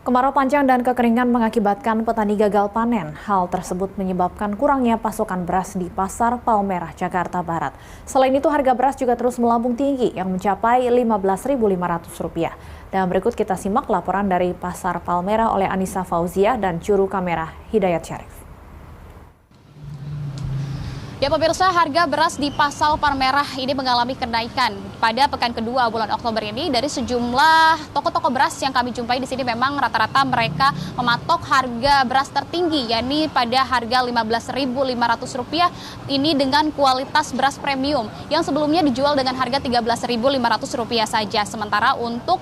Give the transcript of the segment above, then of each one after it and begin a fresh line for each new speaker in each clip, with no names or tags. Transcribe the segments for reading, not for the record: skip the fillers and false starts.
Kemarau panjang dan kekeringan mengakibatkan petani gagal panen. Hal tersebut menyebabkan kurangnya pasokan beras di Pasar Palmerah, Jakarta Barat. Selain itu, harga beras juga terus melambung tinggi yang mencapai Rp15.500. Dan berikut kita simak laporan dari Pasar Palmerah oleh Anissa Fauzia dan juru kamera Hidayat Syarif.
Ya pemirsa, harga beras di Pasar Palmerah ini mengalami kenaikan pada pekan kedua bulan Oktober ini. Dari sejumlah toko-toko beras yang kami jumpai di sini memang rata-rata mereka mematok harga beras tertinggi, yakni pada harga Rp15.500 ini dengan kualitas beras premium yang sebelumnya dijual dengan harga Rp13.500 saja. Sementara untuk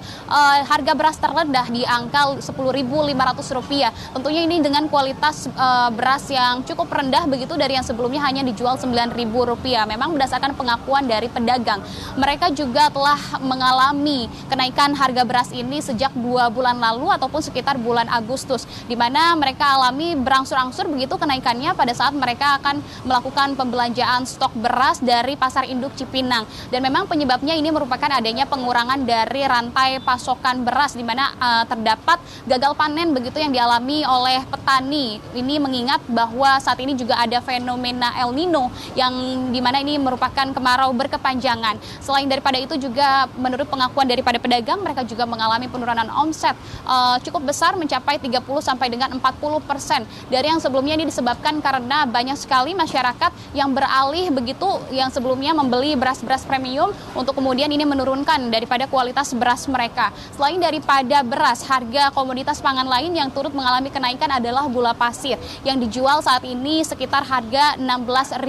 harga beras terrendah di angka Rp10.500. Tentunya ini dengan kualitas beras yang cukup rendah begitu dari yang sebelumnya hanya dijual Rp9.000. Memang berdasarkan pengakuan dari pedagang, mereka juga telah mengalami kenaikan harga beras ini sejak 2 bulan lalu ataupun sekitar bulan Agustus, di mana mereka alami berangsur-angsur begitu kenaikannya pada saat mereka akan melakukan pembelanjaan stok beras dari Pasar Induk Cipinang. Dan memang penyebabnya ini merupakan adanya pengurangan dari rantai pasokan beras, di mana terdapat gagal panen begitu yang dialami oleh petani. Ini mengingat bahwa saat ini juga ada fenomena El Nino yang dimana ini merupakan kemarau berkepanjangan. Selain daripada itu juga menurut pengakuan daripada pedagang, mereka juga mengalami penurunan omset cukup besar mencapai 30 sampai dengan 40% dari yang sebelumnya. Ini disebabkan karena banyak sekali masyarakat yang beralih begitu yang sebelumnya membeli beras-beras premium untuk kemudian ini menurunkan daripada kualitas beras mereka. Selain daripada beras, harga komoditas pangan lain yang turut mengalami kenaikan adalah gula pasir yang dijual saat ini sekitar harga Rp16.000.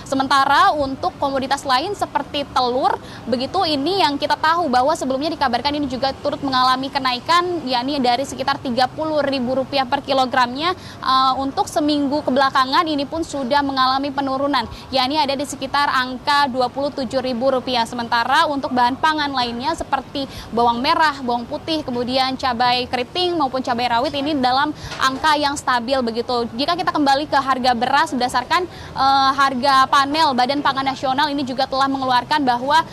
Sementara untuk komoditas lain seperti telur, begitu ini yang kita tahu bahwa sebelumnya dikabarkan ini juga turut mengalami kenaikan, yakni dari sekitar Rp30.000 per kilogramnya. Untuk seminggu kebelakangan ini pun sudah mengalami penurunan, yakni ada di sekitar angka Rp27.000. Sementara untuk bahan pangan lainnya seperti bawang merah, bawang putih, kemudian cabai keriting maupun cabai rawit ini dalam angka yang stabil begitu. Jika kita kembali ke harga beras berdasarkan harga panel Badan Pangan Nasional ini juga telah mengeluarkan bahwa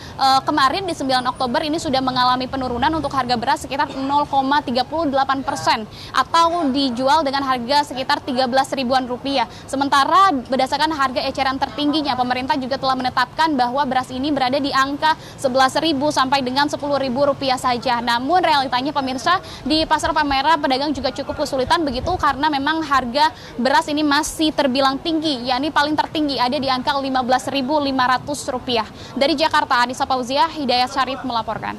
kemarin di 9 Oktober ini sudah mengalami penurunan untuk harga beras sekitar 0,38% atau dijual dengan harga sekitar Rp13.000-an. Sementara berdasarkan harga eceran tertingginya, pemerintah juga telah menetapkan bahwa beras ini berada di angka Rp11.000 sampai dengan Rp10.000 saja. Namun realitanya pemirsa, di Pasar Palmerah pedagang juga cukup kesulitan begitu karena memang harga beras ini masih terbilang tinggi, yakni paling tertinggi ada di angka Rp15.500. Dari Jakarta, Anissa Fauzia, Hidayat Syarif melaporkan.